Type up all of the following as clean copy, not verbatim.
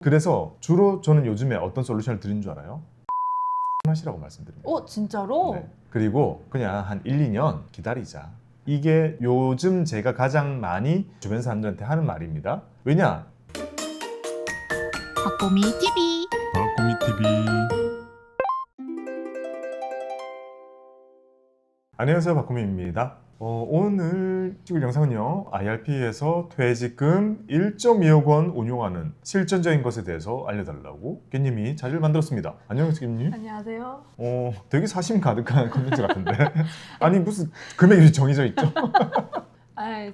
그래서 주로 저는 요즘에 어떤 솔루션을 드리는 줄 알아요? 하시라고 말씀드립니다. 진짜로? 네. 그리고 그냥 한 1, 2년 기다리자. 이게 요즘 제가 가장 많이 주변 사람들한테 하는 말입니다. 왜냐? 박보미 TV. 박보미 TV. 안녕하세요, 박보미입니다. 오늘 찍을 영상은요, IRP에서 퇴직금 1.2억 원 운용하는 실전적인 것에 대해서 알려달라고 깻님이 자리를 만들었습니다. 안녕하세요, 깻님. 안녕하세요. 되게 사심 가득한 콘텐츠 같은데. 아니, 무슨 금액이 정해져 있죠?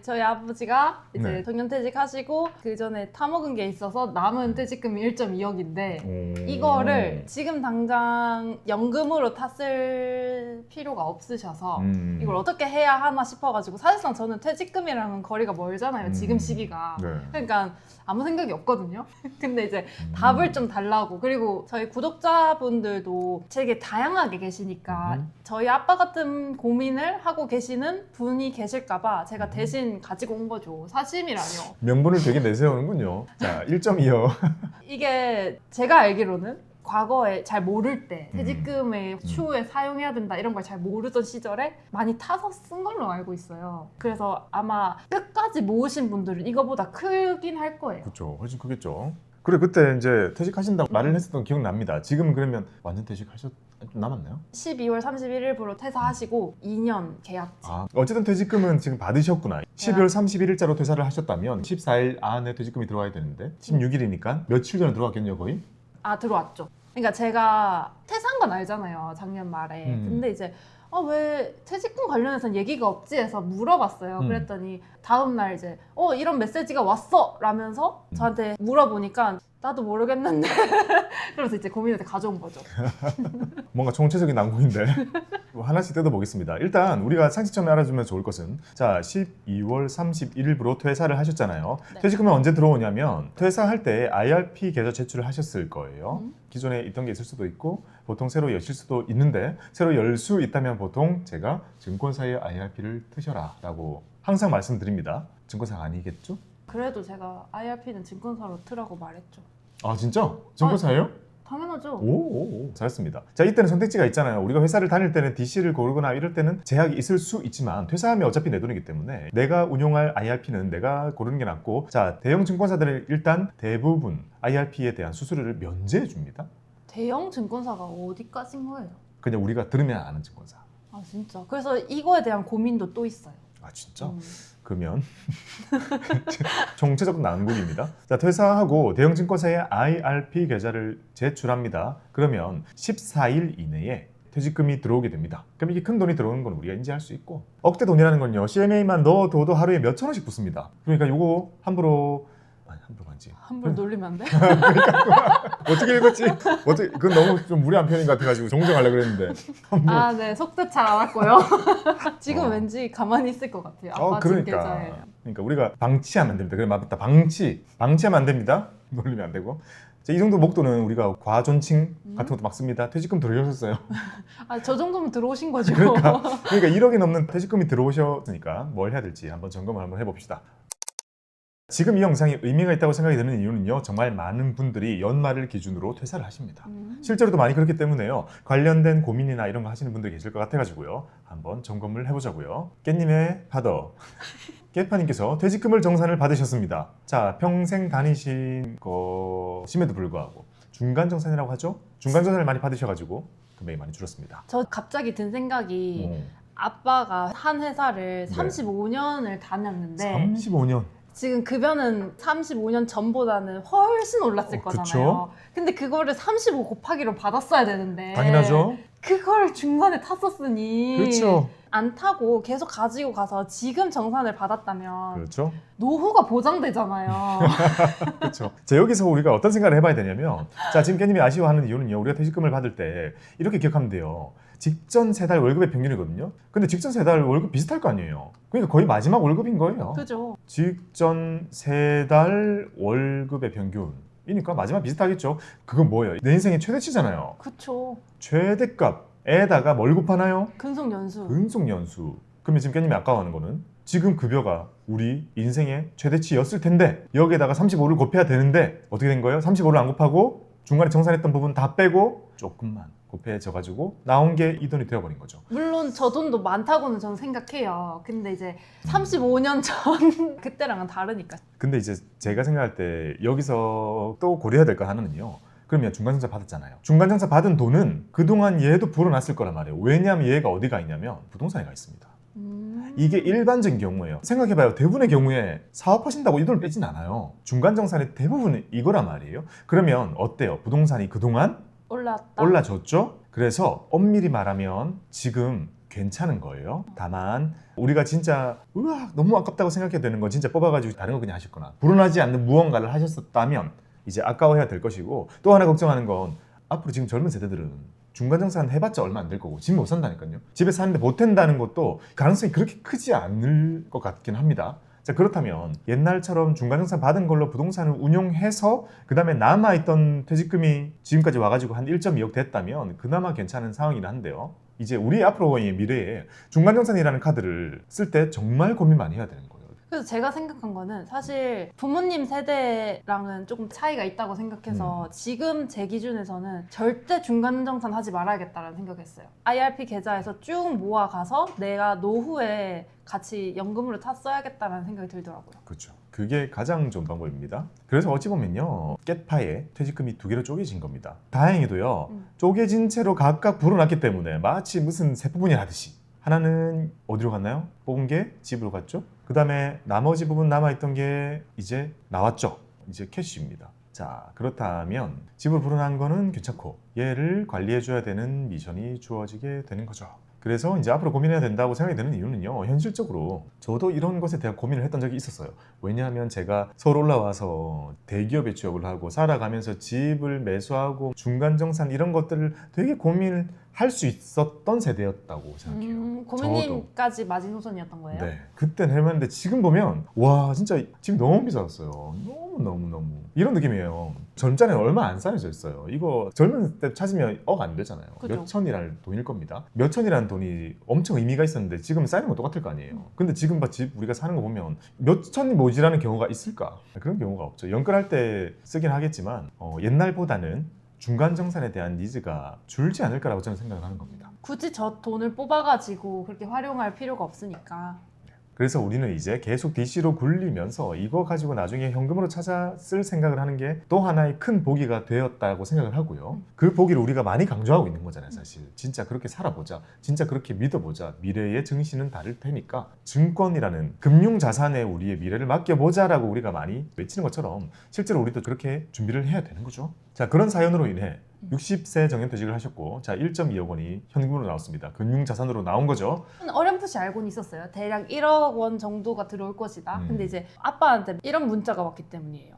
저희 아버지가 이제 네. 정년퇴직하시고 그 전에 타먹은 게 있어서 남은 퇴직금이 1.2억인데 이거를 오. 지금 당장 연금으로 탔을 필요가 없으셔서 이걸 어떻게 해야 하나 싶어가지고 사실상 저는 퇴직금이랑은 거리가 멀잖아요. 지금 시기가. 네. 그러니까 아무 생각이 없거든요. 근데 이제 답을 좀 달라고. 그리고 저희 구독자분들도 되게 다양하게 계시니까 저희 아빠 같은 고민을 하고 계시는 분이 계실까봐 제가 대신 가지고 온 거죠. 사심이라뇨. 명분을 되게 내세우는군요. 자, 1.2억. 이게 제가 알기로는 과거에 잘 모를 때 퇴직금을 추후에 사용해야 된다 이런 걸 잘 모르던 시절에 많이 타서 쓴 걸로 알고 있어요. 그래서 아마 끝까지 모으신 분들은 이거보다 크긴 할 거예요. 그렇죠. 훨씬 크겠죠. 그래, 그때 이제 퇴직하신다고 말을 했었던 기억 납니다. 지금 그러면 완전 퇴직하셨, 좀 남았나요? 12월 31일부로 퇴사하시고 2년 계약직. 어쨌든 퇴직금은 지금 받으셨구나. 12월 31일자로 퇴사를 하셨다면 14일 안에 퇴직금이 들어와야 되는데 16일이니까 며칠 전에 들어왔겠네요, 거의? 들어왔죠. 그러니까 제가 퇴사한 건 알잖아요, 작년 말에. 근데 이제 왜 퇴직금 관련해서는 얘기가 없지 해서 물어봤어요. 그랬더니 다음날 이제 이런 메시지가 왔어! 라면서 저한테 물어보니까 나도 모르겠는데 그래서 이제 고민해서 가져온 거죠. 뭔가 총체적인 난국인데 하나씩 뜯어보겠습니다. 일단 우리가 상식 처음에 알아주면 좋을 것은, 자, 12월 31일부로 퇴사를 하셨잖아요. 네. 퇴직금은 언제 들어오냐면 퇴사할 때 IRP 계좌 제출을 하셨을 거예요. 기존에 있던 게 있을 수도 있고 보통 새로 여실 수도 있는데, 새로 열 수 있다면 보통 제가 증권사에 IRP를 트셔라 라고 항상 말씀드립니다. 증권사가 아니겠죠? 그래도 제가 IRP는 증권사로 트라고 말했죠. 아, 진짜? 증권사예요? 당연하죠. 오, 잘했습니다. 자, 이때는 선택지가 있잖아요. 우리가 회사를 다닐 때는 DC를 고르거나 이럴 때는 제약이 있을 수 있지만 퇴사하면 어차피 내 돈이기 때문에 내가 운용할 IRP는 내가 고르는 게 낫고, 자, 대형 증권사들은 일단 대부분 IRP에 대한 수수료를 면제해 줍니다. 대형 증권사가 어디까지인 거예요? 그냥 우리가 들으면 아는 증권사. 진짜. 그래서 이거에 대한 고민도 또 있어요. 아, 진짜? 그러면 총체적 난국입니다. 자, 퇴사하고 대형 증권사에 IRP 계좌를 제출합니다. 그러면 14일 이내에 퇴직금이 들어오게 됩니다. 그럼 이게 큰 돈이 들어오는 건 우리가 인지할 수 있고, 억대 돈이라는 건요, CMA만 넣어둬도 하루에 몇천 원씩 붙습니다. 그러니까 요거 함부로 간지. 함부로 놀리면 안 돼? 어떻게 읽었지? 그건 너무 좀 무례한 표현인 것 같아가지고 정정하려고 그랬는데. 네. 속뜻 잘 알았고요. 지금 왠지 가만히 있을 것 같아요. 아빠 집 계좌에. 그러니까 우리가 방치하면 안 됩니다. 그래, 맞다. 방치하면 안 됩니다. 놀리면 안 되고. 자, 이 정도 목도는 우리가 과존칭 같은 것도 막 씁니다. 퇴직금 들어오셨어요. 저 정도면 들어오신 거죠. 그러니까 1억이 넘는 퇴직금이 들어오셨으니까 뭘 해야 될지 한번 점검을 한번 해봅시다. 지금 이 영상이 의미가 있다고 생각이 드는 이유는요, 정말 많은 분들이 연말을 기준으로 퇴사를 하십니다. 실제로도 많이 그렇기 때문에요, 관련된 고민이나 이런 거 하시는 분들이 계실 것 같아가지고요, 한번 점검을 해보자고요. 깻님의 파더 깨파님께서 퇴직금을 정산을 받으셨습니다. 자, 평생 다니신 것임에도 불구하고 중간정산이라고 하죠? 중간정산을 많이 받으셔가지고 금액이 많이 줄었습니다. 저 갑자기 든 생각이 아빠가 한 회사를 35년을 다녔는데 35년. 지금 급여는 35년 전보다는 훨씬 올랐을 거잖아요. 그쵸? 근데 그거를 35 곱하기로 받았어야 되는데 당연하죠. 그걸 중간에 탔었으니 그렇죠. 안 타고 계속 가지고 가서 지금 정산을 받았다면 그렇죠. 노후가 보장되잖아요. 그렇죠. 자, 여기서 우리가 어떤 생각을 해봐야 되냐면, 자, 지금 깻님이 아쉬워하는 이유는요, 우리가 퇴직금을 받을 때 이렇게 기억하면 돼요. 직전 3달 월급의 평균이거든요. 근데 직전 3달 월급 비슷할 거 아니에요. 그러니까 거의 마지막 월급인 거예요. 그죠. 직전 3달 월급의 평균이니까 마지막 비슷하겠죠. 그건 뭐예요? 내 인생의 최대치잖아요. 그쵸. 최대값에다가 뭘 곱하나요? 근속연수. 근속연수. 그러면 지금 깻님이 아까워하는 거는 지금 급여가 우리 인생의 최대치였을 텐데 여기에다가 35를 곱해야 되는데 어떻게 된 거예요? 35를 안 곱하고 중간에 정산했던 부분 다 빼고 조금만 곱해져가지고 나온 게 이 돈이 되어버린 거죠. 물론 저 돈도 많다고는 저는 생각해요. 근데 이제 35년 전 그때랑은 다르니까. 근데 이제 제가 생각할 때 여기서 또 고려해야 될 거 하나는요. 그러면 중간정산 받았잖아요. 중간정산 받은 돈은 그동안 얘도 불어났을 거란 말이에요. 왜냐하면 얘가 어디가 있냐면 부동산에 가 있습니다. 이게 일반적인 경우예요. 생각해봐요. 대부분의 경우에 사업하신다고 이 돈을 빼진 않아요. 중간정산의 대부분은 이거란 말이에요. 그러면 어때요? 부동산이 그동안 올랐다. 올라졌죠? 그래서 엄밀히 말하면 지금 괜찮은 거예요. 다만 우리가 진짜 우와 너무 아깝다고 생각해야 되는 건 진짜 뽑아가지고 다른 거 그냥 하셨거나 불어나지 않는 무언가를 하셨었다면 이제 아까워해야 될 것이고, 또 하나 걱정하는 건 앞으로 지금 젊은 세대들은 중간정산 해봤자 얼마 안 될 거고 집 못 산다니까요. 집에 사는데 보탠다는 것도 가능성이 그렇게 크지 않을 것 같긴 합니다. 자, 그렇다면 옛날처럼 중간정산 받은 걸로 부동산을 운용해서 그 다음에 남아있던 퇴직금이 지금까지 와가지고 한 1.2억 됐다면 그나마 괜찮은 상황이긴 한데요. 이제 우리 앞으로의 미래에 중간정산이라는 카드를 쓸 때 정말 고민 많이 해야 되는 거예요. 그래서 제가 생각한 거는 사실 부모님 세대랑은 조금 차이가 있다고 생각해서 지금 제 기준에서는 절대 중간정산 하지 말아야겠다라는 생각했어요. IRP 계좌에서 쭉 모아가서 내가 노후에 같이 연금으로 탔어야겠다라는 생각이 들더라고요. 그렇죠. 그게 가장 좋은 방법입니다. 그래서 어찌 보면요, 깻파에 퇴직금이 두 개로 쪼개진 겁니다. 다행히도요, 쪼개진 채로 각각 불어났기 때문에 마치 무슨 세부분이 하듯이 하나는 어디로 갔나요? 뽑은 게 집으로 갔죠. 그 다음에 나머지 부분 남아있던 게 이제 나왔죠. 이제 캐시입니다. 자, 그렇다면 집으로 불어난 거는 괜찮고 얘를 관리해줘야 되는 미션이 주어지게 되는 거죠. 그래서 이제 앞으로 고민해야 된다고 생각이 드는 이유는요, 현실적으로 저도 이런 것에 대한 고민을 했던 적이 있었어요. 왜냐하면 제가 서울 올라와서 대기업에 취업을 하고 살아가면서 집을 매수하고 중간정산 이런 것들을 되게 고민을 할 수 있었던 세대였다고 생각해요. 고민님까지 마지노선이었던 거예요? 네, 그때는 해봤는데 지금 보면 와 진짜 집 너무 비쌌어요. 너무 이런 느낌이에요. 젊잖아요. 얼마 안 쌓여져 있어요. 이거 젊은 때 찾으면 억 안 되잖아요. 그죠. 몇 천이라는 돈일 겁니다. 몇 천이라는 돈이 엄청 의미가 있었는데 지금 쌓이는 건 똑같을 거 아니에요. 근데 지금 집 우리가 사는 거 보면 몇 천이 모자라는 경우가 있을까? 그런 경우가 없죠. 연끌할 때 쓰긴 하겠지만 옛날보다는 중간정산에 대한 니즈가 줄지 않을까라고 저는 생각을 하는 겁니다. 굳이 저 돈을 뽑아가지고 그렇게 활용할 필요가 없으니까. 그래서 우리는 이제 계속 DC로 굴리면서 이거 가지고 나중에 현금으로 찾아 쓸 생각을 하는 게 또 하나의 큰 보기가 되었다고 생각을 하고요. 그 보기를 우리가 많이 강조하고 있는 거잖아요, 사실. 진짜 그렇게 살아보자. 진짜 그렇게 믿어보자. 미래의 증시는 다를 테니까 증권이라는 금융자산에 우리의 미래를 맡겨보자라고 우리가 많이 외치는 것처럼 실제로 우리도 그렇게 준비를 해야 되는 거죠. 자, 그런 사연으로 인해 60세 정년퇴직을 하셨고, 자, 1.2억 원이 현금으로 나왔습니다. 금융자산으로 나온 거죠. 어렴풋이 알고는 있었어요. 대략 1억 원 정도가 들어올 것이다. 근데 이제 아빠한테 이런 문자가 왔기 때문이에요.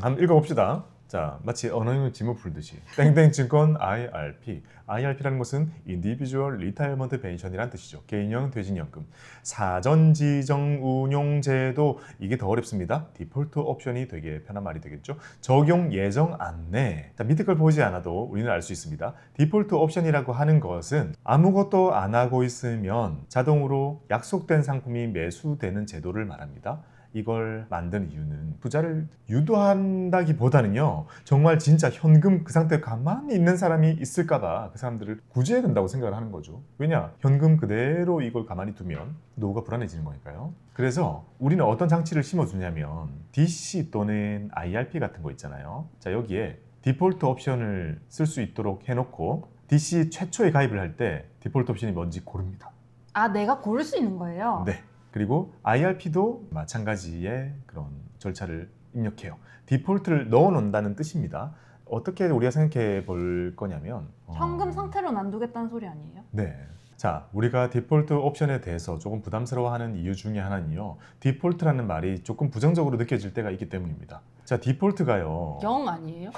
한번 읽어봅시다. 자, 마치 언어형을 지문 풀듯이 땡땡증권 IRP. IRP라는 것은 Individual Retirement Pension이라는 뜻이죠. 개인형 퇴직연금. 사전 지정 운용 제도, 이게 더 어렵습니다. 디폴트 옵션이 되게 편한 말이 되겠죠. 적용 예정 안내. 자, 밑에 걸 보지 않아도 우리는 알 수 있습니다. 디폴트 옵션이라고 하는 것은 아무것도 안 하고 있으면 자동으로 약속된 상품이 매수되는 제도를 말합니다. 이걸 만든 이유는 투자를 유도한다기보다는요, 정말 진짜 현금 그 상태에 가만히 있는 사람이 있을까봐 그 사람들을 구제해야 된다고 생각을 하는 거죠. 왜냐? 현금 그대로 이걸 가만히 두면 노후가 불안해지는 거니까요. 그래서 우리는 어떤 장치를 심어주냐면 DC 또는 IRP 같은 거 있잖아요. 자, 여기에 디폴트 옵션을 쓸 수 있도록 해놓고 DC 최초에 가입을 할 때 디폴트 옵션이 뭔지 고릅니다. 아, 내가 고를 수 있는 거예요? 네. 그리고 IRP도 마찬가지의 그런 절차를 입력해요. 디폴트를 넣어놓는다는 뜻입니다. 어떻게 우리가 생각해 볼 거냐면 현금 상태로 놔두겠다는 소리 아니에요? 네. 자, 우리가 디폴트 옵션에 대해서 조금 부담스러워하는 이유 중에 하나는요, 디폴트라는 말이 조금 부정적으로 느껴질 때가 있기 때문입니다. 자, 디폴트가요. 영 아니에요?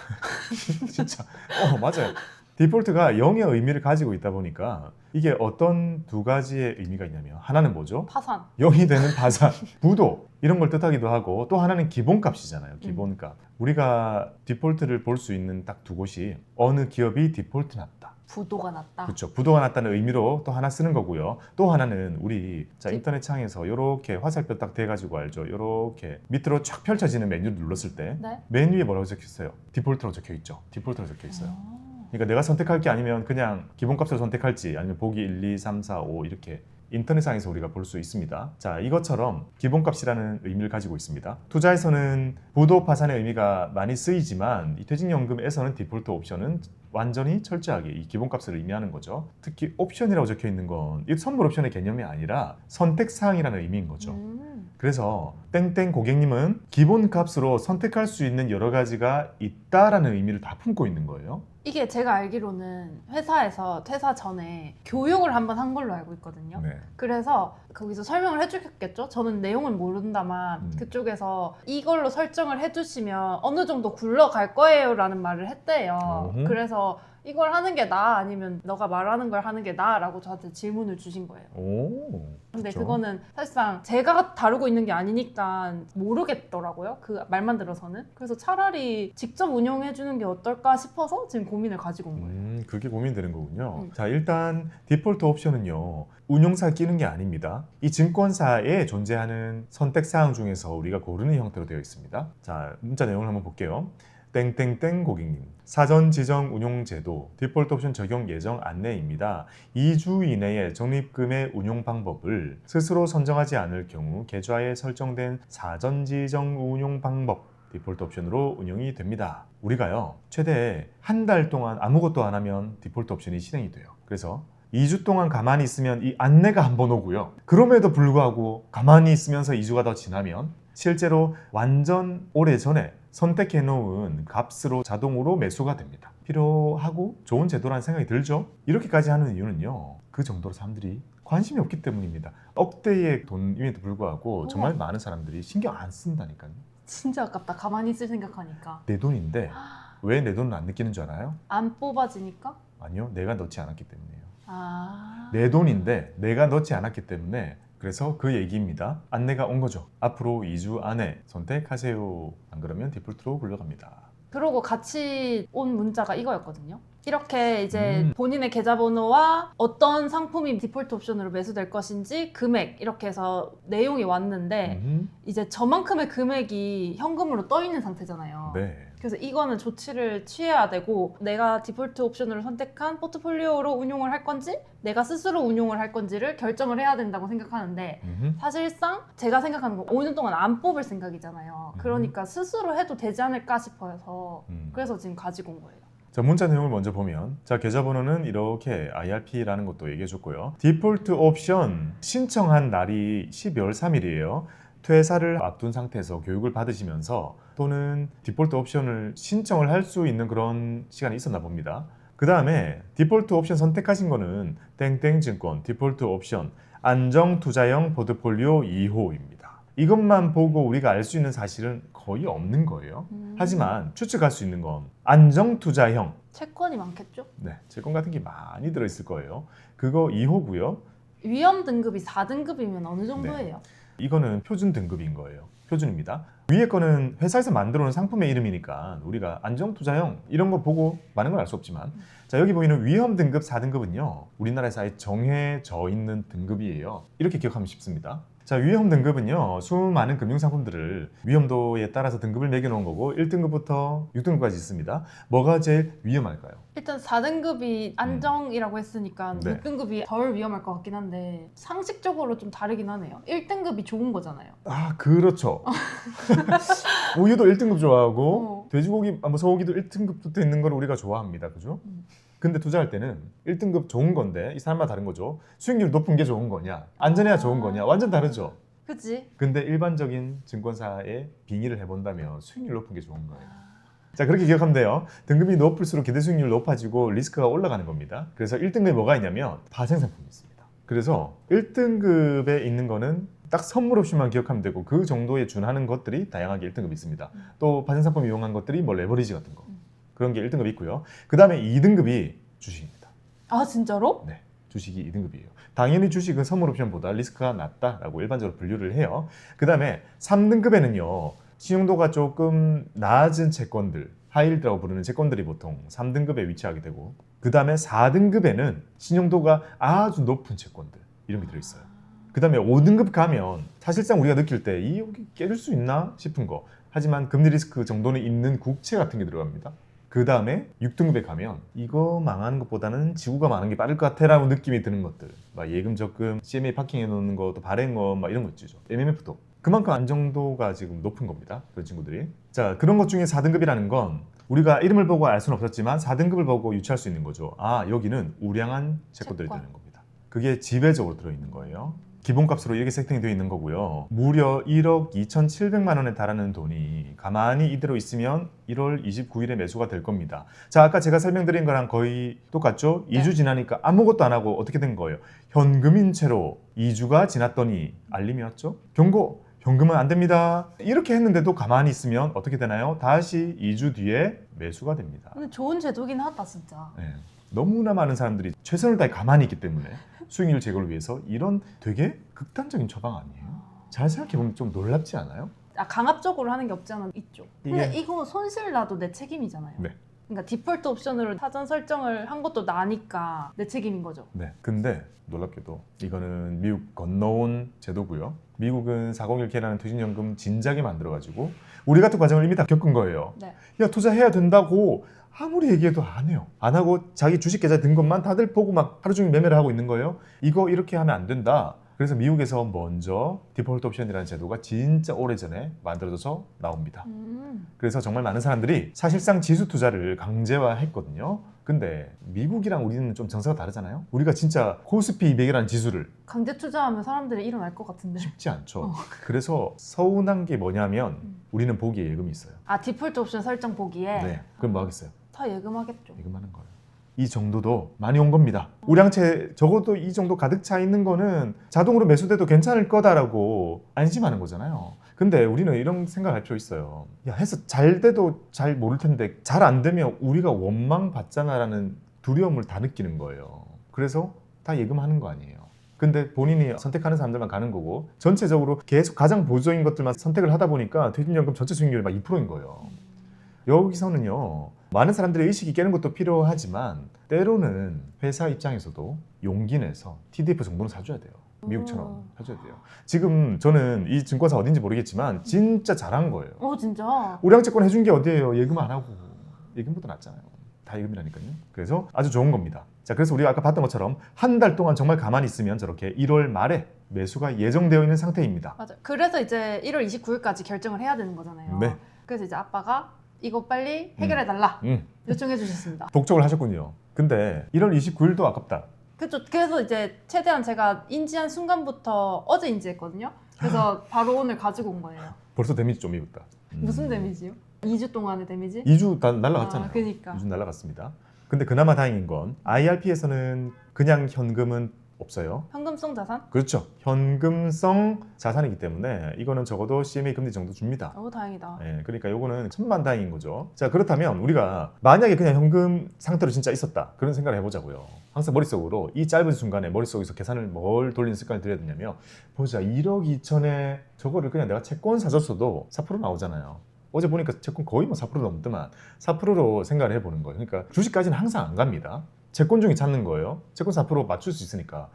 진짜 맞아요. 디폴트가 0의 의미를 가지고 있다 보니까 이게 어떤 두 가지의 의미가 있냐면 하나는 뭐죠? 파산. 0이 되는 파산, 부도 이런 걸 뜻하기도 하고 또 하나는 기본값이잖아요. 기본값. 우리가 디폴트를 볼 수 있는 딱 두 곳이 어느 기업이 디폴트 났다. 부도가 났다. 그렇죠. 부도가 났다는 의미로 또 하나 쓰는 거고요. 또 하나는 우리 인터넷 창에서 이렇게 화살표 딱 돼가지고 알죠. 이렇게 밑으로 쫙 펼쳐지는 메뉴를 눌렀을 때 네. 맨 위에 뭐라고 적혀 있어요? 디폴트로 적혀 있죠. 디폴트로 적혀 있어요. 아. 그러니까 내가 선택할 게 아니면 그냥 기본값을 선택할지 아니면 보기 1, 2, 3, 4, 5 이렇게 인터넷상에서 우리가 볼 수 있습니다. 자, 이것처럼 기본값이라는 의미를 가지고 있습니다. 투자에서는 부도 파산의 의미가 많이 쓰이지만 이 퇴직연금에서는 디폴트 옵션은 완전히 철저하게 이 기본값을 의미하는 거죠. 특히 옵션이라고 적혀 있는 건 이 선물 옵션의 개념이 아니라 선택사항이라는 의미인 거죠. 그래서 땡땡 고객님은 기본값으로 선택할 수 있는 여러 가지가 있다라는 의미를 다 품고 있는 거예요. 이게 제가 알기로는 회사에서 퇴사 전에 교육을 한번 한 걸로 알고 있거든요. 네. 그래서 거기서 설명을 해주겠죠? 저는 내용은 모른다만 그쪽에서 이걸로 설정을 해주시면 어느 정도 굴러갈 거예요 라는 말을 했대요. 그래서 이걸 하는 게 나아 아니면 너가 말하는 걸 하는 게 나아 라고 저한테 질문을 주신 거예요. 오, 근데 그렇죠. 그거는 사실상 제가 다루고 있는 게 아니니까 모르겠더라고요. 그 말만 들어서는. 그래서 차라리 직접 운영해 주는 게 어떨까 싶어서 지금 고민을 가지고 온 거예요. 그게 고민되는 거군요. 자, 일단 디폴트 옵션은요. 운용사 끼는 게 아닙니다. 이 증권사에 존재하는 선택사항 중에서 우리가 고르는 형태로 되어 있습니다. 자, 문자 내용을 한번 볼게요. 땡땡땡 고객님, 사전 지정 운용 제도 디폴트 옵션 적용 예정 안내입니다. 2주 이내에 적립금의 운용 방법을 스스로 선정하지 않을 경우 계좌에 설정된 사전 지정 운용 방법 디폴트 옵션으로 운용이 됩니다. 우리가요, 최대 한 달 동안 아무것도 안 하면 디폴트 옵션이 실행이 돼요. 그래서 2주 동안 가만히 있으면 이 안내가 한 번 오고요. 그럼에도 불구하고 가만히 있으면서 2주가 더 지나면 실제로 완전 오래전에 선택해 놓은 값으로 자동으로 매수가 됩니다. 필요하고 좋은 제도라는 생각이 들죠? 이렇게까지 하는 이유는요. 그 정도로 사람들이 관심이 없기 때문입니다. 억대의 돈임에도 불구하고 정말 많은 사람들이 신경 안 쓴다니까요. 진짜 아깝다. 가만히 있을 생각하니까. 내 돈인데 왜 내 돈을 안 느끼는 줄 알아요? 안 뽑아지니까? 아니요. 내가 넣지 않았기 때문이에요. 아. 내 돈인데 내가 넣지 않았기 때문에 그래서 그 얘기입니다. 안내가 온 거죠. 앞으로 2주 안에 선택하세요. 안 그러면 디폴트로 굴러갑니다. 그러고 같이 온 문자가 이거였거든요. 이렇게 이제 본인의 계좌번호와 어떤 상품이 디폴트 옵션으로 매수될 것인지 금액 이렇게 해서 내용이 왔는데 이제 저만큼의 금액이 현금으로 떠 있는 상태잖아요. 네. 그래서 이거는 조치를 취해야 되고 내가 디폴트 옵션으로 선택한 포트폴리오로 운용을 할 건지 내가 스스로 운용을 할 건지를 결정을 해야 된다고 생각하는데 사실상 제가 생각하는 건 5년 동안 안 뽑을 생각이잖아요. 그러니까 스스로 해도 되지 않을까 싶어서 그래서 지금 가지고 온 거예요. 자, 문자 내용을 먼저 보면 자, 계좌번호는 이렇게 IRP라는 것도 얘기해 줬고요. 디폴트 옵션 신청한 날이 12월 3일이에요. 퇴사를 앞둔 상태에서 교육을 받으시면서 또는 디폴트 옵션을 신청을 할 수 있는 그런 시간이 있었나 봅니다. 그 다음에 디폴트 옵션 선택하신 거는 땡땡증권 디폴트 옵션 안정투자형 포트폴리오 2호입니다. 이것만 보고 우리가 알 수 있는 사실은 거의 없는 거예요. 하지만 추측할 수 있는 건 안정투자형 채권이 많겠죠? 네, 채권 같은 게 많이 들어있을 거예요. 그거 2호고요. 위험 등급이 4등급이면 어느 정도예요? 이거는 표준 등급인 거예요. 표준입니다. 위에 거는 회사에서 만들어 놓은 상품의 이름이니까 우리가 안정투자형 이런 거 보고 많은 걸 알 수 없지만 자, 여기 보이는 위험 등급 4등급은요. 우리나라에서 아예 정해져 있는 등급이에요. 이렇게 기억하면 쉽습니다. 자, 위험 등급은요. 수많은 금융상품들을 위험도에 따라서 등급을 매겨놓은 거고 1등급부터 6등급까지 있습니다. 뭐가 제일 위험할까요? 일단 4등급이 안정이라고 했으니까 네. 6등급이 덜 위험할 것 같긴 한데 상식적으로 좀 다르긴 하네요. 1등급이 좋은 거잖아요. 아, 그렇죠. 우유도 1등급 좋아하고 돼지고기, 뭐 소고기도 1등급 붙어 있는 걸 우리가 좋아합니다. 그죠? 근데 투자할 때는 1등급 좋은 건데 이 사람마다 다른 거죠. 수익률 높은 게 좋은 거냐 안전해야 좋은 거냐 완전 다르죠. 그치? 근데 일반적인 증권사에 빙의를 해본다면 수익률 높은 게 좋은 거예요. 자, 그렇게 기억하면 돼요. 등급이 높을수록 기대 수익률 높아지고 리스크가 올라가는 겁니다. 그래서 1등급에 뭐가 있냐면 파생상품이 있습니다. 그래서 1등급에 있는 거는 딱 선물 옵션만 기억하면 되고 그 정도에 준하는 것들이 다양하게 1등급이 있습니다. 또 파생상품 이용한 것들이 뭐 레버리지 같은 거 그런 게 1등급 있고요. 그 다음에 2등급이 주식입니다. 아 진짜로? 네, 주식이 2등급이에요. 당연히 주식은 선물옵션보다 리스크가 낮다라고 일반적으로 분류를 해요. 그 다음에 3등급에는요. 신용도가 조금 낮은 채권들, 하이힐드라고 부르는 채권들이 보통 3등급에 위치하게 되고, 그 다음에 4등급에는 신용도가 아주 높은 채권들 이런 게 들어있어요. 그 다음에 5등급 가면 사실상 우리가 느낄 때 이 여기 깨질 수 있나 싶은 거, 하지만 금리 리스크 정도는 있는 국채 같은 게 들어갑니다. 그 다음에 6등급에 가면 이거 망하는 것보다는 지구가 망하는 게 빠를 것 같아 라는 느낌이 드는 것들, 막 예금 적금, CMA 파킹해 놓는 거, 또 발행원 막 이런 거 있죠. MMF도 그만큼 안정도가 지금 높은 겁니다. 그런 친구들이. 자, 그런 것 중에 4등급이라는 건 우리가 이름을 보고 알 수는 없었지만 4등급을 보고 유추할 수 있는 거죠. 아, 여기는 우량한 채권들이 채권. 되는 겁니다. 그게 지배적으로 들어있는 거예요. 기본값으로 이렇게 세팅이 되어 있는 거고요. 무려 1억 2,700만 원에 달하는 돈이 가만히 이대로 있으면 1월 29일에 매수가 될 겁니다. 자, 아까 제가 설명드린 거랑 거의 똑같죠? 네. 2주 지나니까 아무것도 안 하고 어떻게 된 거예요? 현금인 채로 2주가 지났더니 알림이 왔죠? 경고! 현금은 안 됩니다. 이렇게 했는데도 가만히 있으면 어떻게 되나요? 다시 2주 뒤에 매수가 됩니다. 근데 좋은 제도긴 하다 진짜. 네. 너무나 많은 사람들이 최선을 다해 가만히 있기 때문에 수익률 제고를 위해서 이런 되게 극단적인 처방 아니에요? 잘 생각해보면 좀 놀랍지 않아요? 아, 강압적으로 하는 게 없지 않아 있죠. 근데 이게- 이거 손실 나도 내 책임이잖아요. 네. 그러니까 디폴트 옵션으로 사전 설정을 한 것도 나니까 내 책임인 거죠. 네. 근데 놀랍게도 이거는 미국 건너온 제도고요. 미국은 401k라는 퇴직연금 진작에 만들어가지고 우리 같은 과정을 이미 다 겪은 거예요. 네. 야, 투자해야 된다고 아무리 얘기해도 안 해요. 안 하고 자기 주식 계좌에 든 것만 다들 보고 막 하루 종일 매매를 하고 있는 거예요. 이거 이렇게 하면 안 된다. 그래서 미국에서 먼저 디폴트 옵션이라는 제도가 진짜 오래전에 만들어져서 나옵니다. 그래서 정말 많은 사람들이 사실상 지수 투자를 강제화했거든요. 근데 미국이랑 우리는 좀 정서가 다르잖아요. 우리가 진짜 코스피 200이라는 지수를 강제 투자하면 사람들이 일어날 것 같은데. 쉽지 않죠. 그래서 서운한 게 뭐냐면 우리는 보기에 예금이 있어요. 아, 디폴트 옵션 설정 보기에 네. 그럼 뭐 하겠어요? 다 예금하겠죠. 예금하는 거예요. 이 정도도 많이 온 겁니다. 우량채 적어도 이 정도 가득 차 있는 거는 자동으로 매수돼도 괜찮을 거다라고 안심하는 거잖아요. 근데 우리는 이런 생각할 필요 있어요. 야, 해서 잘 돼도 잘 모를 텐데 잘 안 되면 우리가 원망 받잖아라는 두려움을 다 느끼는 거예요. 그래서 다 예금하는 거 아니에요. 근데 본인이 선택하는 사람들만 가는 거고 전체적으로 계속 가장 보수적인 것들만 선택을 하다 보니까 퇴직연금 전체 수익률이 막 2%인 거예요. 여기서는요, 많은 사람들의 의식이 깨는 것도 필요하지만 때로는 회사 입장에서도 용기 내서 TDF 정도는 사줘야 돼요. 미국처럼 사줘야 돼요. 지금 저는 이 증권사 어딘지 모르겠지만 진짜 잘한 거예요. 진짜. 우량채권 해준 게 어디예요? 예금 안 하고. 예금보다 낫잖아요. 다 예금이라니까요. 그래서 아주 좋은 겁니다. 자, 그래서 우리가 아까 봤던 것처럼 한 달 동안 정말 가만히 있으면 저렇게 1월 말에 매수가 예정되어 있는 상태입니다. 맞아. 그래서 이제 1월 29일까지 결정을 해야 되는 거잖아요. 네. 그래서 이제 아빠가 이거 빨리 해결해 달라 음. 요청해 주셨습니다. 독촉을 하셨군요. 근데 1월 29일도 아깝다. 그렇죠. 그래서 이제 최대한 제가 인지한 순간부터 어제 인지했거든요. 그래서 바로 오늘 가지고 온 거예요. 벌써 데미지 좀 입었다. 무슨 데미지요? 2주 동안의 데미지? 2주 다 날라갔잖아요. 아, 그러니까. 2주 날라갔습니다. 근데 그나마 다행인 건 IRP에서는 그냥 현금은 없어요. 현금성 자산? 그렇죠. 현금성 자산이기 때문에 이거는 적어도 CMA 금리 정도 줍니다. 다행이다. 네, 그러니까 이거는 천만다행인 거죠. 자, 그렇다면 우리가 만약에 그냥 현금 상태로 진짜 있었다 그런 생각을 해보자고요. 항상 머릿속으로 이 짧은 순간에 머릿속에서 계산을 뭘 돌리는 습관을 들여야 되냐면, 보자, 1억 2천에 저거를 그냥 내가 채권 사줬어도 4% 나오잖아요. 어제 보니까 채권 거의 뭐 4% 넘더만 4%로 생각을 해보는 거예요. 그러니까 주식까지는 항상 안 갑니다. 채권 중에 찾는 거예요. 채권 4% 맞출 수 있으니까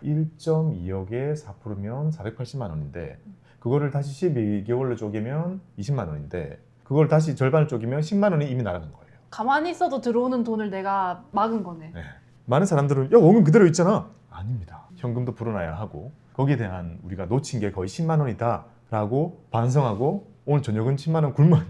1.2억에 4%면 480만 원인데 그거를 다시 12개월로 쪼개면 20만 원인데 그걸 다시 절반을 쪼개면 10만 원이 이미 날아간 거예요. 가만히 있어도 들어오는 돈을 내가 막은 거네. 네. 많은 사람들은 야, 원금 그대로 있잖아. 아닙니다. 현금도 불어나야 하고 거기에 대한 우리가 놓친 게 거의 10만 원이다 라고 반성하고 오늘 저녁은 10만 원 굶어야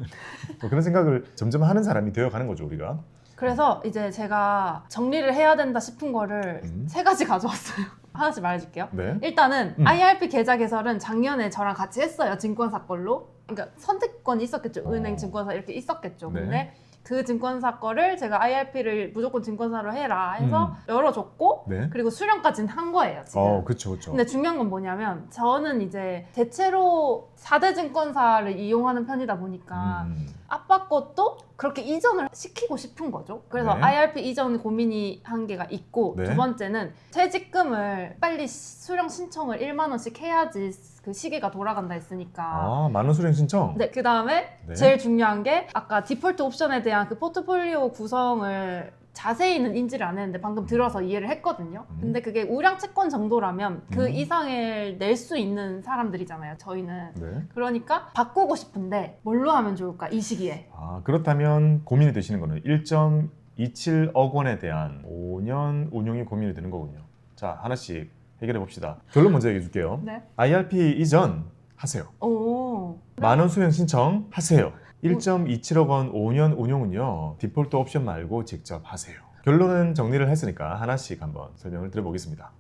뭐 그런 생각을 점점 하는 사람이 되어가는 거죠, 우리가. 그래서 이제 제가 정리를 해야 된다 싶은 거를 3가지 가져왔어요. 하나씩 말해줄게요. 네. 일단은 IRP 계좌 개설은 작년에 저랑 같이 했어요. 증권사 걸로. 그러니까 선택권이 있었겠죠. 은행, 증권사 이렇게 있었겠죠. 네. 근데 그 증권사 거를 제가 IRP를 무조건 증권사로 해라 해서 열어줬고 네. 그리고 수령까지는 한 거예요, 지금. 그렇죠, 그렇죠. 근데 중요한 건 뭐냐면 저는 이제 대체로 4대 증권사를 이용하는 편이다 보니까 아빠 것도 그렇게 이전을 시키고 싶은 거죠. 그래서 네. IRP 이전 고민이 한 개가 있고 네. 두 번째는 퇴직금을 빨리 수령 신청을 1만 원씩 해야지 그 시기가 돌아간다 했으니까. 아, 만원 수령 신청? 네, 그 다음에 네. 제일 중요한 게 아까 디폴트 옵션에 대한 그 포트폴리오 구성을 자세히는 인지를 안 했는데 방금 들어서 이해를 했거든요. 근데 그게 우량 채권 정도라면 그 이상을 낼 수 있는 사람들이잖아요, 저희는. 네. 그러니까 바꾸고 싶은데 뭘로 하면 좋을까, 이 시기에. 아, 그렇다면 고민이 되시는 거는 1.27억 원에 대한 5년 운용이 고민이 되는 거군요. 자, 하나씩 해결해 봅시다. 결론 먼저 얘기해 줄게요. 네. IRP 이전 하세요. 오. 만원 수령 신청 하세요. 1.27억 원 5년 운용은요, 디폴트 옵션 말고 직접 하세요. 결론은 정리를 했으니까 하나씩 한번 설명을 드려보겠습니다.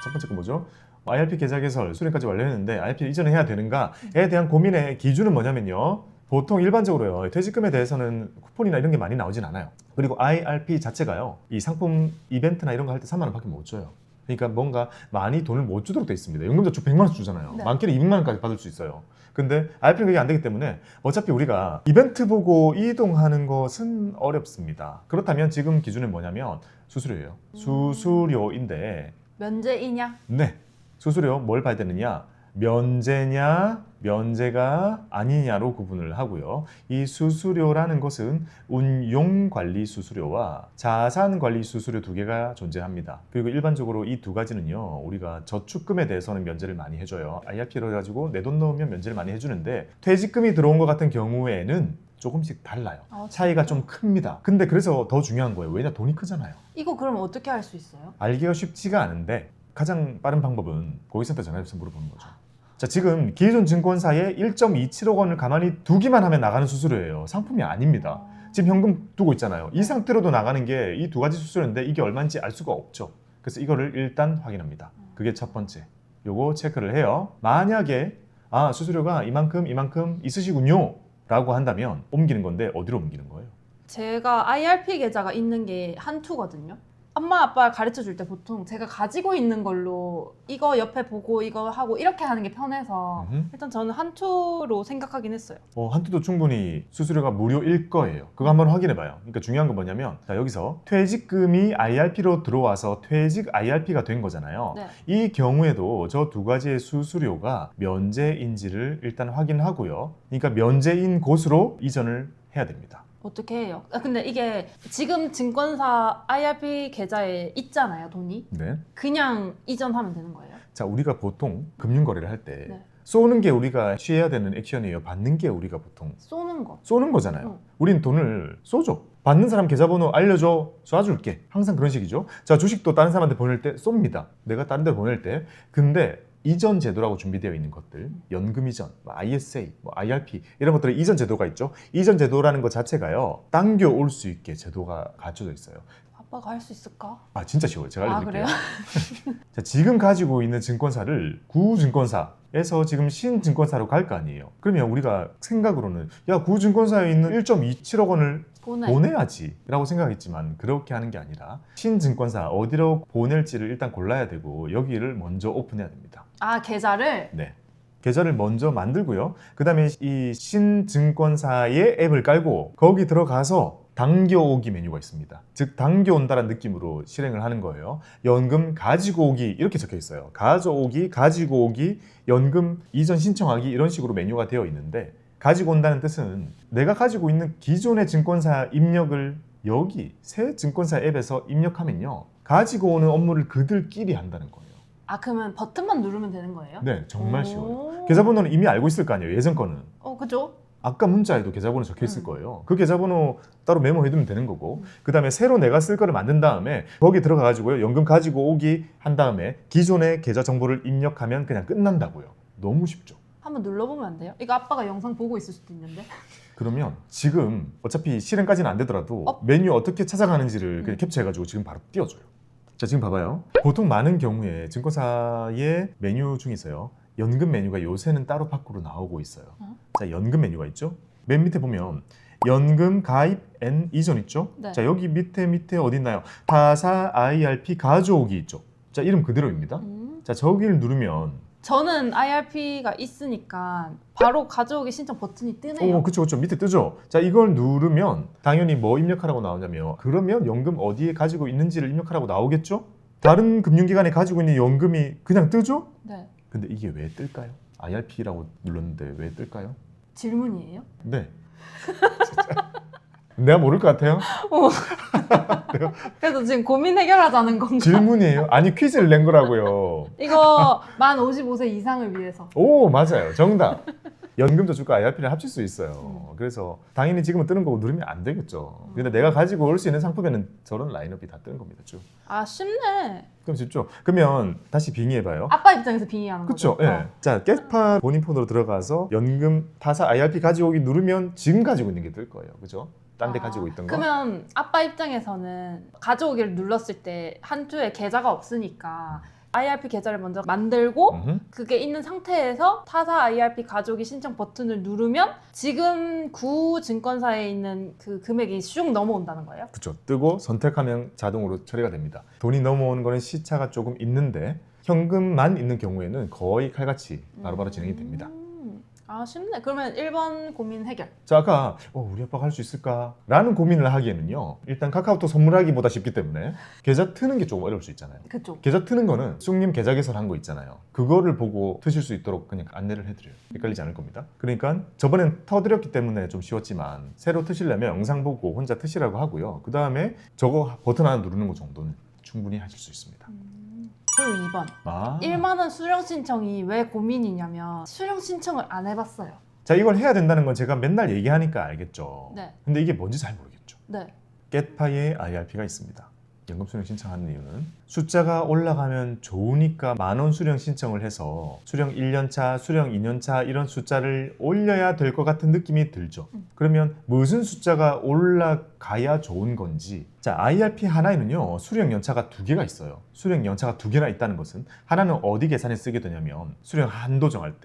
첫 번째 건 뭐죠? IRP 계좌 개설 수령까지 완료했는데 IRP 이전을 해야 되는가에 대한 고민의 기준은 뭐냐면요, 보통 일반적으로요, 퇴직금에 대해서는 쿠폰이나 이런 게 많이 나오진 않아요. 그리고 IRP 자체가요, 이 상품 이벤트나 이런 거 할 때 3만 원밖에 못 줘요. 그러니까 뭔가 많이 돈을 못 주도록 돼 있습니다. 연금저축 100만 원씩 주잖아요. 네. 많게는 200만 원까지 받을 수 있어요. 근데 IRP는 그게 안 되기 때문에 어차피 우리가 이벤트 보고 이동하는 것은 어렵습니다. 그렇다면 지금 기준은 뭐냐면 수수료예요. 수수료인데, 면제이냐? 네, 수수료 뭘 봐야 되느냐? 면제냐 면제가 아니냐로 구분을 하고요. 이 수수료라는 것은 운용관리 수수료와 자산관리 수수료 두 개가 존재합니다. 그리고 일반적으로 이 두 가지는요, 우리가 저축금에 대해서는 면제를 많이 해줘요. IRP로 해가지고 내 돈 넣으면 면제를 많이 해주는데, 퇴직금이 들어온 것 같은 경우에는 조금씩 달라요. 차이가 좀 큽니다. 근데 그래서 더 중요한 거예요. 왜냐, 돈이 크잖아요. 이거 그럼 어떻게 할 수 있어요? 알기가 쉽지가 않은데 가장 빠른 방법은 고객센터 전화해서 물어보는 거죠. 자, 지금 기존 증권사에 1.27억 원을 가만히 두기만 하면 나가는 수수료예요. 상품이 아닙니다. 지금 현금 두고 있잖아요. 이 상태로도 나가는 게 이 두 가지 수수료인데 이게 얼마인지 알 수가 없죠. 그래서 이거를 일단 확인합니다. 그게 첫 번째. 요거 체크를 해요. 만약에 수수료가 이만큼 있으시군요 라고 한다면 옮기는 건데, 어디로 옮기는 거예요? 제가 IRP 계좌가 있는 게 한투거든요. 엄마 아빠 가르쳐 줄 때 보통 제가 가지고 있는 걸로 이거 옆에 보고 이거 하고 이렇게 하는 게 편해서 일단 저는 한투로 생각하긴 했어요. 한투도 충분히 수수료가 무료일 거예요. 그거 한번 확인해 봐요. 그러니까 중요한 건 뭐냐면, 자, 여기서 퇴직금이 IRP로 들어와서 퇴직 IRP가 된 거잖아요. 네. 이 경우에도 저 두 가지의 수수료가 면제인지를 일단 확인하고요. 그러니까 면제인 곳으로 이전을 해야 됩니다. 어떻게 해요? 근데 이게 지금 증권사 IRP 계좌에 있잖아요, 돈이. 네. 그냥 이전하면 되는 거예요? 자, 우리가 보통 금융거래를 할 때 네. 쏘는 게 우리가 취해야 되는 액션이에요. 받는 게 우리가 보통 쏘는 거. 쏘는 거잖아요. 응. 우린 돈을 쏘죠. 받는 사람 계좌번호 알려줘, 쏴줄게. 항상 그런 식이죠. 자, 주식도 다른 사람한테 보낼 때 쏩니다. 내가 다른 데 보낼 때. 근데 이전 제도라고 준비되어 있는 것들, 연금 이전, ISA, IRP 이런 것들의 이전 제도가 있죠. 이전 제도라는 것 자체가요, 당겨 올 수 있게 제도가 갖춰져 있어요. 아빠가 할 수 있을까? 진짜 쉬워요. 제가 알려드릴게요. 그래요? 자, 지금 가지고 있는 증권사를 구증권사에서 지금 신증권사로 갈 거 아니에요. 그러면 우리가 생각으로는 구증권사에 있는 1.27억 원을 보내야지 라고 생각했지만, 그렇게 하는 게 아니라 신증권사 어디로 보낼지를 일단 골라야 되고, 여기를 먼저 오픈해야 됩니다. 계좌를? 네. 계좌를 먼저 만들고요. 그 다음에 이 신증권사의 앱을 깔고 거기 들어가서 당겨오기 메뉴가 있습니다. 즉, 당겨온다는 느낌으로 실행을 하는 거예요. 연금 가지고 오기 이렇게 적혀 있어요. 가져오기, 가지고 오기, 연금 이전 신청하기 이런 식으로 메뉴가 되어 있는데, 가지고 온다는 뜻은 내가 가지고 있는 기존의 증권사 입력을 여기 새 증권사 앱에서 입력하면요, 가지고 오는 업무를 그들끼리 한다는 거예요. 그러면 버튼만 누르면 되는 거예요? 네, 정말 쉬워요. 계좌번호는 이미 알고 있을 거 아니에요, 예전 거는. 그죠? 아까 문자에도 계좌번호 적혀 있을 거예요. 그 계좌번호 따로 메모해두면 되는 거고, 그 다음에 새로 내가 쓸 거를 만든 다음에 거기 들어가가지고요, 연금 가지고 오기 한 다음에 기존의 계좌 정보를 입력하면 그냥 끝난다고요. 너무 쉽죠. 한번 눌러보면 안 돼요? 이거 아빠가 영상 보고 있을 수도 있는데. 그러면 지금 어차피 실행까지는 안 되더라도 메뉴 어떻게 찾아가는지를 그냥 캡처해가지고 지금 바로 띄워줘요. 자, 지금 봐봐요. 보통 많은 경우에 증권사의 메뉴 중에서요, 연금 메뉴가 요새는 따로 밖으로 나오고 있어요. 자, 연금 메뉴가 있죠. 맨 밑에 보면 연금 가입 앤 이전 있죠. 네. 자, 여기 밑에 어디 있나요? 타사 IRP 가져오기 있죠. 자, 이름 그대로입니다. 자, 저기를 누르면 저는 IRP가 있으니까 바로 가져오기 신청 버튼이 뜨네요. 그쵸. 밑에 뜨죠. 자, 이걸 누르면 당연히 뭐 입력하라고 나오냐면 그러면 연금 어디에 가지고 있는지를 입력하라고 나오겠죠? 다른 금융기관에 가지고 있는 연금이 그냥 뜨죠? 네. 근데 이게 왜 뜰까요? IRP라고 눌렀는데 왜 뜰까요? 질문이에요? 네. 진짜. 내가 모를 것 같아요? 그래서 지금 고민 해결하자는 건가? 질문이에요? 아니, 퀴즈를 낸 거라고요. 이거 만 55세 이상을 위해서. 오, 맞아요. 정답. 연금저축과 IRP를 합칠 수 있어요. 그래서 당연히 지금은 뜨는 거고 누르면 안 되겠죠. 근데 내가 가지고 올 수 있는 상품에는 저런 라인업이 다 뜨는 겁니다. 쭉. 아 쉽네. 그럼 쉽죠? 그러면 다시 빙의해봐요. 아빠 입장에서 빙의하는 그쵸? 거죠. 예. 자, 깨파 본인 폰으로 들어가서 연금 타사 IRP 가져오기 누르면 지금 가지고 있는 게 뜰 거예요. 그죠? 딴 데 가지고 있던 거. 그러면 아빠 입장에서는 가져오기를 눌렀을 때 한쪽에 계좌가 없으니까 IRP 계좌를 먼저 만들고 그게 있는 상태에서 타사 IRP 가져오기 신청 버튼을 누르면 지금 구 증권사에 있는 그 금액이 슉 넘어온다는 거예요? 그쵸. 뜨고 선택하면 자동으로 처리가 됩니다. 돈이 넘어오는 거는 시차가 조금 있는데 현금만 있는 경우에는 거의 칼같이 바로바로 진행이 됩니다. 아 쉽네. 그러면 1번 고민 해결. 자, 아까 우리 아빠가 할 수 있을까? 라는 고민을 하기에는요. 일단 카카오톡 선물하기보다 쉽기 때문에 계좌 트는 게 조금 어려울 수 있잖아요. 그쪽. 계좌 트는 거는 쑥님 계좌 개설한 거 있잖아요. 그거를 보고 트실 수 있도록 그냥 안내를 해드려요. 헷갈리지 않을 겁니다. 그러니까 저번엔 터드렸기 때문에 좀 쉬웠지만 새로 트시려면 영상 보고 혼자 트시라고 하고요. 그 다음에 저거 버튼 하나 누르는 거 정도는 충분히 하실 수 있습니다. 그리고 2번. 아. 1만 원 수령 신청이 왜 고민이냐면 수령 신청을 안 해봤어요. 자, 이걸 해야 된다는 건 제가 맨날 얘기하니까 알겠죠. 네. 근데 이게 뭔지 잘 모르겠죠. 네. 겟파이에 IRP가 있습니다. 연금 수령 신청하는 이유는 숫자가 올라가면 좋으니까 10,000원 수령 신청을 해서 수령 1년차, 수령 2년차 이런 숫자를 올려야 될 것 같은 느낌이 들죠. 그러면 무슨 숫자가 올라가야 좋은 건지. 자, IRP 하나에는요 수령 연차가 2개가 있어요. 수령 연차가 2개나 있다는 것은 하나는 어디 계산에 쓰게 되냐면 수령 한도 정할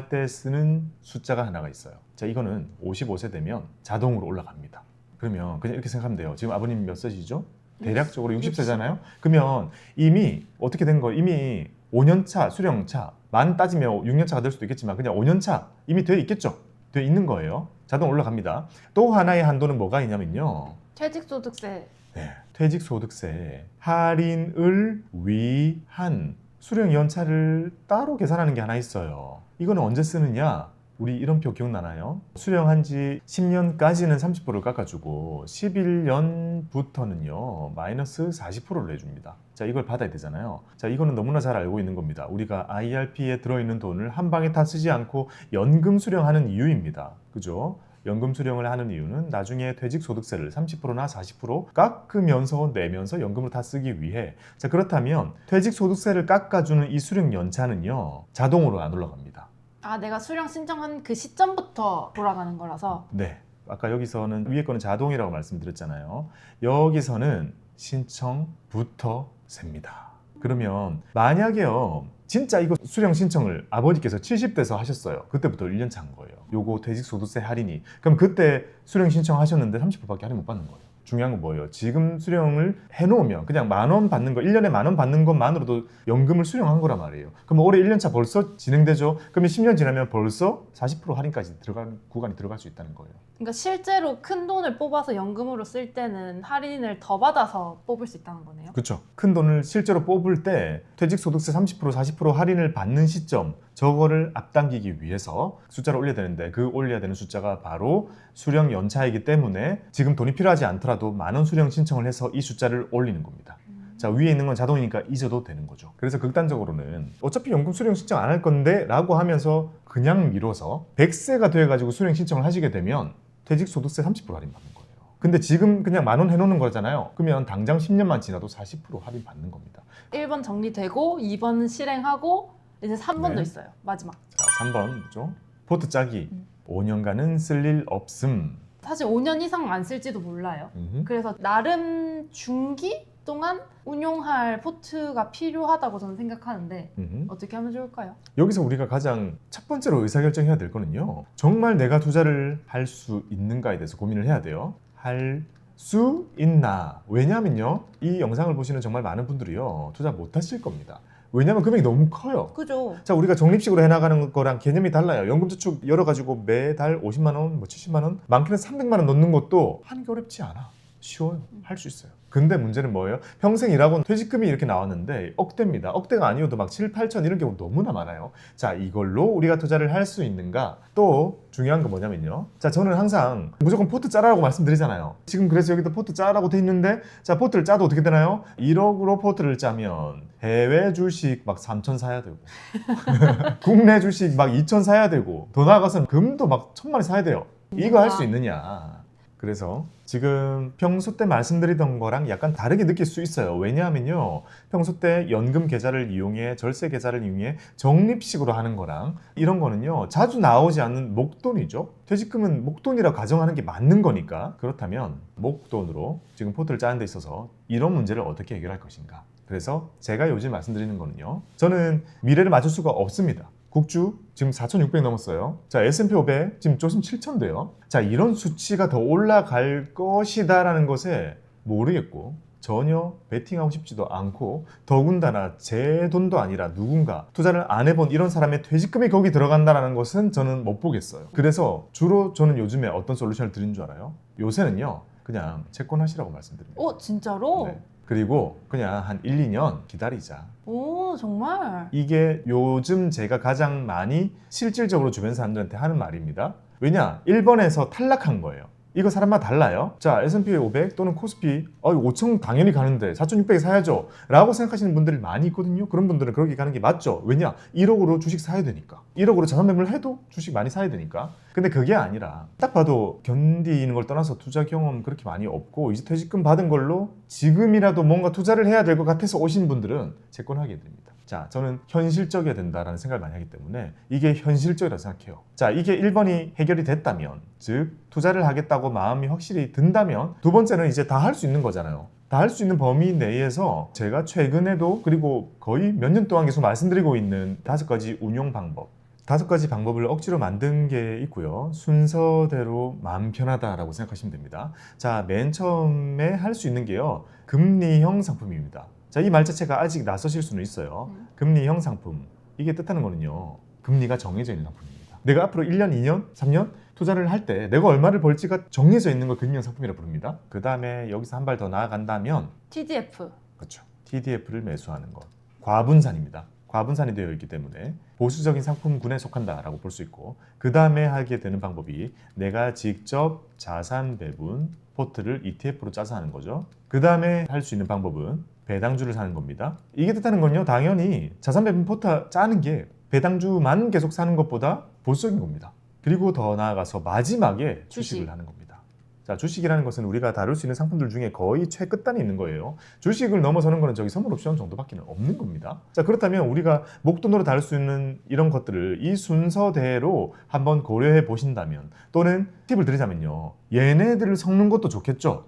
때 쓰는 숫자가 하나가 있어요. 자, 이거는 55세 되면 자동으로 올라갑니다. 그러면 그냥 이렇게 생각하면 돼요. 지금 아버님 몇 세시죠? 대략적으로 60세잖아요. 그러면 이미 어떻게 된 거예요? 이미 5년차 수령차 만 따지면 6년차가 될 수도 있겠지만 그냥 5년차 이미 돼 있겠죠? 돼 있는 거예요. 자동 올라갑니다. 또 하나의 한도는 뭐가 있냐면요. 퇴직소득세. 네, 퇴직소득세 할인을 위한 수령 연차를 따로 계산하는 게 하나 있어요. 이거는 언제 쓰느냐? 우리 이런 표 기억나나요? 수령한 지 10년까지는 30%를 깎아주고 11년부터는요 마이너스 40%를 내줍니다. 자, 이걸 받아야 되잖아요. 자, 이거는 너무나 잘 알고 있는 겁니다. 우리가 IRP에 들어있는 돈을 한 방에 다 쓰지 않고 연금 수령하는 이유입니다. 그죠? 연금 수령을 하는 이유는 나중에 퇴직소득세를 30%나 40% 깎으면서 내면서 연금을 다 쓰기 위해. 자, 그렇다면 퇴직소득세를 깎아주는 이 수령 연차는요 자동으로 안 올라갑니다. 아 내가 수령 신청한 그 시점부터 돌아가는 거라서. 네, 아까 여기서는 위에 거는 자동이라고 말씀드렸잖아요. 여기서는 신청부터 셉니다. 그러면 만약에요 진짜 이거 수령 신청을 아버지께서 70대에서 하셨어요. 그때부터 1년 차인 거예요. 요거 퇴직소득세 할인이. 그럼 그때 수령 신청하셨는데 30%밖에 할인 못 받는 거예요. 중요한 건 뭐예요? 지금 수령을 해놓으면 그냥 10,000원 받는 거, 1년에 10,000원 받는 것만으로도 연금을 수령한 거란 말이에요. 그럼 올해 1년차 벌써 진행되죠? 그러면 10년 지나면 벌써 40% 할인까지 들어간 구간이 들어갈 수 있다는 거예요. 그러니까 실제로 큰 돈을 뽑아서 연금으로 쓸 때는 할인을 더 받아서 뽑을 수 있다는 거네요. 그렇죠. 큰 돈을 실제로 뽑을 때 퇴직소득세 30% 40% 할인을 받는 시점 저거를 앞당기기 위해서 숫자를 올려야 되는데 그 올려야 되는 숫자가 바로 수령 연차이기 때문에 지금 돈이 필요하지 않더라도 10,000원 수령 신청을 해서 이 숫자를 올리는 겁니다. 자, 위에 있는 건 자동이니까 잊어도 되는 거죠. 그래서 극단적으로는 어차피 연금 수령 신청 안 할 건데 라고 하면서 그냥 미뤄서 100세가 돼가지고 수령 신청을 하시게 되면 퇴직소득세 30% 할인 받는 거예요. 근데 지금 그냥 10,000원 해놓는 거잖아요. 그러면 당장 10년만 지나도 40% 할인 받는 겁니다. 1번 정리되고 2번 실행하고 이제 3번도 네. 있어요. 마지막. 자, 3번 뭐죠? 포트 짜기. 5년간은 쓸 일 없음. 사실 5년 이상 안 쓸지도 몰라요. 그래서 나름 중기 동안 운용할 포트가 필요하다고 저는 생각하는데 어떻게 하면 좋을까요? 여기서 우리가 가장 첫 번째로 의사결정해야 될 거는요. 정말 내가 투자를 할 수 있는가에 대해서 고민을 해야 돼요. 할 수 있나? 왜냐하면요. 이 영상을 보시는 정말 많은 분들이요. 투자 못 하실 겁니다. 왜냐하면 금액이 너무 커요. 그죠. 자, 우리가 적립식으로 해나가는 거랑 개념이 달라요. 연금저축 열어가지고 매달 50만 원, 뭐 70만 원, 많게는 300만 원 넣는 것도 하는 게 어렵지 않아. 쉬워요. 할 수 있어요. 근데 문제는 뭐예요? 평생 일하고 퇴직금이 이렇게 나왔는데 억대입니다. 억대가 아니어도 막 7, 8천 이런 경우 너무나 많아요. 자, 이걸로 우리가 투자를 할 수 있는가? 또 중요한 건 뭐냐면요. 자, 저는 항상 무조건 포트 짜라고 말씀드리잖아요. 지금 그래서 여기도 포트 짜라고 돼 있는데, 자, 포트를 짜도 어떻게 되나요? 1억으로 포트를 짜면 해외 주식 막 3천 사야 되고 국내 주식 막 2천 사야 되고 더 나아가서는 금도 막 1,000마리 사야 돼요. 이거 할 수 있느냐? 그래서 지금 평소 때 말씀드리던 거랑 약간 다르게 느낄 수 있어요. 왜냐하면요, 평소 때 연금 계좌를 이용해, 절세 계좌를 이용해 적립식으로 하는 거랑 이런 거는요, 자주 나오지 않는 목돈이죠. 퇴직금은 목돈이라고 가정하는 게 맞는 거니까. 그렇다면 목돈으로 지금 포트를 짜는 데 있어서 이런 문제를 어떻게 해결할 것인가. 그래서 제가 요즘 말씀드리는 거는요, 저는 미래를 맞출 수가 없습니다. 국주 지금 4,600 넘었어요. 자, S&P 500 지금 조금 7,000 돼요. 자, 이런 수치가 더 올라갈 것이다라는 것에 모르겠고 전혀 베팅하고 싶지도 않고, 더군다나 제 돈도 아니라 누군가 투자를 안 해본 이런 사람의 퇴직금이 거기 들어간다는 것은 저는 못 보겠어요. 그래서 주로 저는 요즘에 어떤 솔루션을 드리는 줄 알아요? 요새는요, 그냥 채권 하시라고 말씀드립니다. 진짜로? 네. 그리고 그냥 한 1, 2년 기다리자. 오, 정말? 이게 요즘 제가 가장 많이 실질적으로 주변 사람들한테 하는 말입니다. 왜냐? 1번에서 탈락한 거예요. 이거 사람마다 달라요. 자, S&P 500 또는 코스피 5천 당연히 가는데 4,600에 사야죠 라고 생각하시는 분들이 많이 있거든요. 그런 분들은 그렇게 가는 게 맞죠. 왜냐? 1억으로 주식 사야 되니까. 1억으로 자산 매매를 해도 주식 많이 사야 되니까. 근데 그게 아니라 딱 봐도 견디는 걸 떠나서 투자 경험 그렇게 많이 없고 이제 퇴직금 받은 걸로 지금이라도 뭔가 투자를 해야 될 것 같아서 오신 분들은 채권 하게 됩니다. 자, 저는 현실적이어야 된다라는 생각을 많이 하기 때문에 이게 현실적이라고 생각해요. 자, 이게 1번이 해결이 됐다면, 즉 투자를 하겠다고 마음이 확실히 든다면 두 번째는 이제 다 할 수 있는 거잖아요. 다 할 수 있는 범위 내에서 제가 최근에도 그리고 거의 몇 년 동안 계속 말씀드리고 있는 5가지 운용 방법, 5가지 방법을 억지로 만든 게 있고요. 순서대로 마음 편하다라고 생각하시면 됩니다. 자, 맨 처음에 할 수 있는 게요, 금리형 상품입니다. 자, 이 말 자체가 아직 낯서실 수는 있어요. 금리형 상품. 이게 뜻하는 거는요, 금리가 정해져 있는 상품입니다. 내가 앞으로 1년, 2년, 3년 투자를 할 때 내가 얼마를 벌지가 정해져 있는 걸 금리형 상품이라고 부릅니다. 그 다음에 여기서 한 발 더 나아간다면 TDF. 그렇죠. TDF를 매수하는 것. 과분산입니다. 과분산이 되어 있기 때문에 보수적인 상품군에 속한다라고 볼 수 있고, 그 다음에 하게 되는 방법이 내가 직접 자산 배분 포트를 ETF로 짜서 하는 거죠. 그 다음에 할 수 있는 방법은 배당주를 사는 겁니다. 이게 뜻하는 건요, 당연히 자산 배분 포트 짜는 게 배당주만 계속 사는 것보다 보수적인 겁니다. 그리고 더 나아가서 마지막에 주식을 하는 겁니다. 자, 주식이라는 것은 우리가 다룰 수 있는 상품들 중에 거의 최끝단에 있는 거예요. 주식을 넘어서는 거는 저기 선물 옵션 정도밖에 없는 겁니다. 자, 그렇다면 우리가 목돈으로 다룰 수 있는 이런 것들을 이 순서대로 한번 고려해 보신다면, 또는 팁을 드리자면요, 얘네들을 섞는 것도 좋겠죠.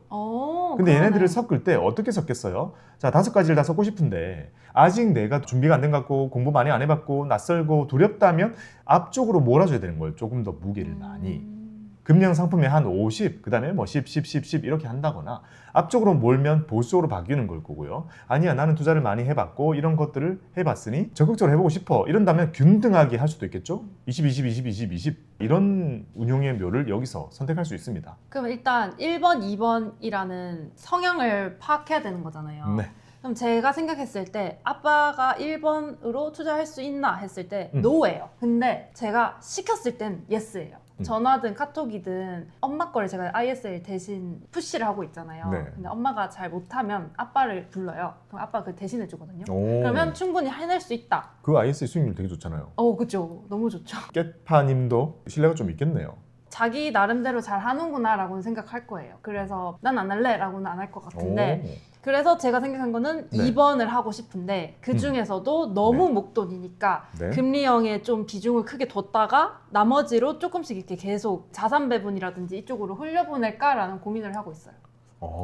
근데 그러네. 얘네들을 섞을 때 어떻게 섞겠어요? 자, 5가지를 다 섞고 싶은데 아직 내가 준비가 안 된 것 같고 공부 많이 안 해봤고 낯설고 두렵다면 앞쪽으로 몰아줘야 되는 거예요. 조금 더 무게를 많이. 금리형 상품에 한 50, 그 다음에 뭐 10, 10, 10, 10 이렇게 한다거나, 앞쪽으로 몰면 보수적으로 바뀌는 걸 거고요. 아니야, 나는 투자를 많이 해봤고 이런 것들을 해봤으니 적극적으로 해보고 싶어 이런다면 균등하게 할 수도 있겠죠. 20, 20, 20, 20, 20 이런 운용의 묘를 여기서 선택할 수 있습니다. 그럼 일단 1번, 2번이라는 성향을 파악해야 되는 거잖아요. 네. 그럼 제가 생각했을 때 아빠가 1번으로 투자할 수 있나 했을 때 노예요. 근데 제가 시켰을 땐 예스예요. 전화든 카톡이든 엄마 거를 제가 ISL 대신 푸시를 하고 있잖아요. 네. 근데 엄마가 잘 못하면 아빠를 불러요. 그럼 아빠가 그 대신해 주거든요. 오. 그러면 충분히 해낼 수 있다. 그 IS 수익률 되게 좋잖아요. 그죠. 너무 좋죠. 깨파님도 신뢰가 좀 있겠네요. 자기 나름대로 잘 하는구나 라고는 생각할 거예요. 그래서 난 안 할래 라고는 안 할 것 같은데, 그래서 제가 생각한 거는 네. 2번을 하고 싶은데 그 중에서도 너무 네. 목돈이니까 네. 금리형에 좀 비중을 크게 뒀다가 나머지로 조금씩 이렇게 계속 자산 배분이라든지 이쪽으로 흘려보낼까라는 고민을 하고 있어요.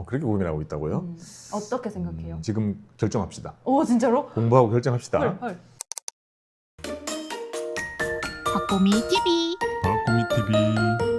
그렇게 고민하고 있다고요? 어떻게 생각해요? 지금 결정합시다. 오, 진짜로? 공부하고 결정합시다. 헐. 박보미 TV 박구미 TV.